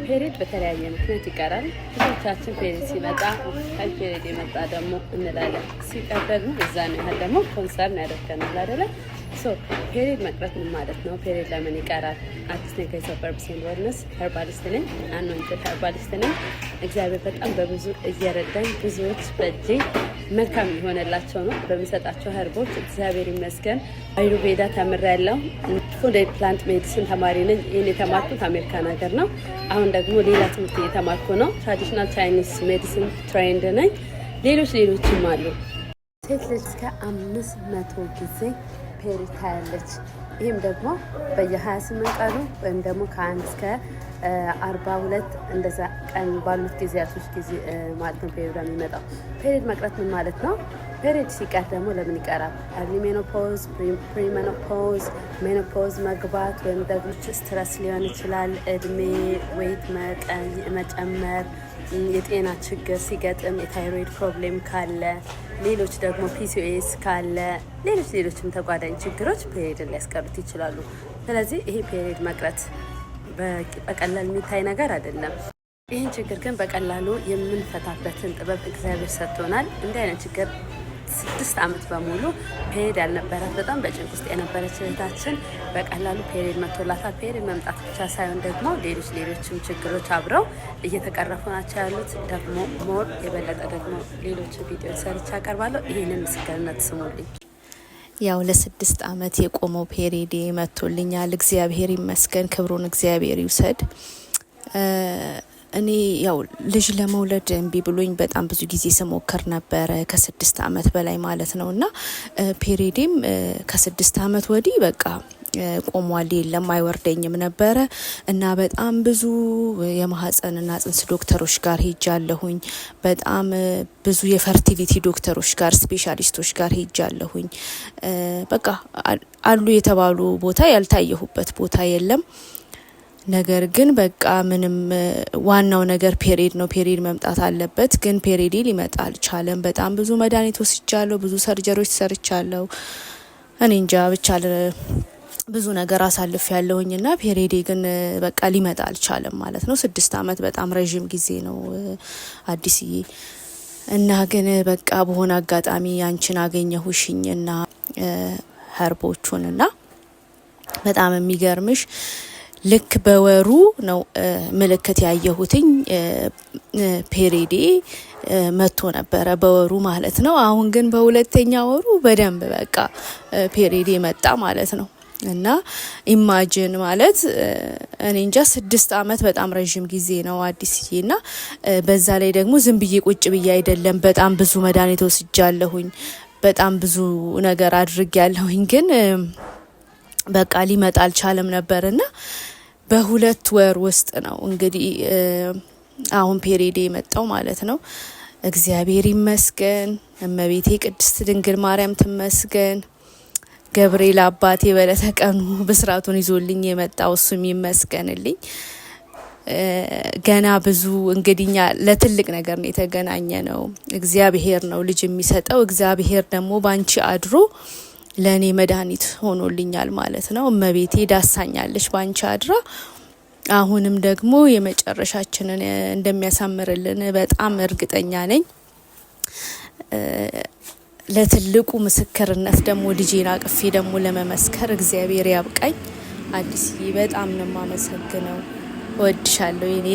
ፔሪድ በተለያየ ምክንያት ይቀራል። ብዙዎቻችን ፔሪድ ሲመጣ ፔሪድ የመጣ ደግሞ እንላለን። ሲቀር ደግሞ እዛን ያህል ደግሞ ኮንሰርን ያደርገናል አይደለ? ፔሪድ መቅረት ምን ማለት ነው? ፔሪድ ለምን ይቀራል? አርቲስት ነኝ ከኢትዮጵያ ኸርብስ ኤንድ ዌልነስ ኸርባሊስት ነኝ። አኖይንትድ ኸርባሊስት ነኝ። እግዚአብሔር በጣም በብዙ እየረዳኝ ብዙዎች በእጄ መልካም የሆነላቸው ነው በሚሰጣቸው ኸርቦች። እግዚአብሔር ይመስገን። አዩርቬዳ ተምሬያለሁ። ፉድ ኤንድ ፕላንት ሜዲሲን ተማሪ ነኝ። ይህን የተማርኩት አሜሪካን ሀገር ነው። አሁን ደግሞ ሌላ ትምህርት እየተማርኩ ነው። ትራዲሽናል ቻይኒስ ሜዲሲን ትሬንድ ነኝ። ሌሎችም አሉ። ሴት ልጅ እስከ 500 ጊዜ ፔሪድ ታያለች። ይህም ደግሞ በየ28 ቀኑ ወይም ደግሞ ከ1 እስከ 42 እንደዛ ቀን ባሉት ጊዜያቶች ጊዜ ማለት ነው ፔሪድ የሚመጣው። ፔሪድ መቅረት ምን ማለት ነው? ፔሪድ ሲቀር ደግሞ ለምን ይቀራል? አርሊ ሜኖፖዝ፣ ፕሪሜኖፖዝ፣ ሜኖፖዝ መግባት ወይም ደግሞ ስትረስ ሊሆን ይችላል። እድሜ፣ ዌይት መጨመር፣ የጤና ችግር ሲገጥም፣ የታይሮይድ ፕሮብሌም ካለ፣ ሌሎች ደግሞ ፒሲኦኤስ ካለ፣ ሌሎችም ተጓዳኝ ችግሮች ፔሪድን ሊያስቀሩት ይችላሉ። ስለዚህ ይሄ ፔሪድ መቅረት በቀላል የሚታይ ነገር አይደለም። ይህን ችግር ግን በቀላሉ የምንፈታበትን ጥበብ እግዚአብሔር ሰጥቶናል። እንዲህ አይነት ችግር 6 ዓመት በሙሉ ፔሪድ ያልነበራት በጣም በጭንቅ ውስጥ የነበረች እህታችን በቀላሉ ፔሪድ መጥቶላታል። ፔሪድ መምጣት ብቻ ሳይሆን ደግሞ ሌሎችም ችግሮች አብረው እየተቀረፉ ናቸው ያሉት። ደግሞ ሞር የበለጠ ደግሞ ሌሎች ቪዲዮ ሰርቻ አቀርባለሁ። ይህንን ምስክርነት ስሙልኝ። ያው ለ6 ዓመት የቆመው ፔሪድ መጥቶልኛል። እግዚአብሔር ይመስገን፣ ክብሩን እግዚአብሔር ይውሰድ። እኔ ያው ልጅ ለመውለድ እምቢ ብሎኝ በጣም ብዙ ጊዜ ስሞክር ነበረ ከ6 ዓመት በላይ ማለት ነው። እና ፔሪዴም ከ6 ዓመት ወዲህ በቃ ቆሟል፣ የለም አይወርደኝም ነበረ። እና በጣም ብዙ የማህፀንና ጽንስ ዶክተሮች ጋር ሄጃለሁኝ። በጣም ብዙ የፈርቲሊቲ ዶክተሮች ጋር፣ ስፔሻሊስቶች ጋር ሄጃለሁኝ። በቃ አሉ የተባሉ ቦታ ያልታየሁበት ቦታ የለም። ነገር ግን በቃ ምንም ዋናው ነገር ፔሪድ ነው። ፔሪድ መምጣት አለበት። ግን ፔሪድ ሊመጣ አልቻለም። በጣም ብዙ መድኃኒት ወስጃለሁ፣ ብዙ ሰርጀሪዎች ሰርቻለሁ። እኔ እንጃ ብቻ ብዙ ነገር አሳልፍ ያለሁኝና ፔሪድ ግን በቃ ሊመጣ አልቻለም ማለት ነው። 6 ዓመት በጣም ረዥም ጊዜ ነው አዲስዬ። እና ግን በቃ በሆነ አጋጣሚ አንቺን አገኘሁሽኝና ኸርቦቹንና በጣም የሚገርምሽ ልክ በወሩ ነው ምልክት ያየሁትኝ። ፔሪዴ መጥቶ ነበረ በወሩ ማለት ነው። አሁን ግን በሁለተኛ ወሩ በደንብ በቃ ፔሪዴ መጣ ማለት ነው። እና ኢማጂን ማለት እኔ እንጃ 6 ዓመት በጣም ረዥም ጊዜ ነው አዲስዬና በዛ ላይ ደግሞ ዝም ብዬ ቁጭ ብዬ አይደለም። በጣም ብዙ መድኃኒት ወስጃለሁኝ፣ በጣም ብዙ ነገር አድርጌያለሁኝ። ግን በቃ ሊመጣ አልቻለም ነበርና በ2 ወር ውስጥ ነው እንግዲህ አሁን ፔሪዴ የመጣው ማለት ነው። እግዚአብሔር ይመስገን። እመቤቴ ቅድስት ድንግል ማርያም ትመስገን። ገብርኤል አባቴ በለተቀኑ ብስራቱን ይዞልኝ የመጣው እሱም ይመስገንልኝ። ገና ብዙ እንግዲኛ ለትልቅ ነገር ነው የተገናኘ ነው። እግዚአብሔር ነው ልጅ የሚሰጠው። እግዚአብሔር ደግሞ ባንቺ አድሮ ለኔ መድኃኒት ሆኖልኛል ማለት ነው። እመቤቴ ዳሳኛለች ባንቺ አድራ። አሁንም ደግሞ የመጨረሻችንን እንደሚያሳምርልን በጣም እርግጠኛ ነኝ። ለትልቁ ምስክርነት ደግሞ ልጄን አቅፌ ደግሞ ለመመስከር እግዚአብሔር ያብቃኝ። አዲስዬ በጣም ነው የማመሰግነው። እወድሻለሁ የኔ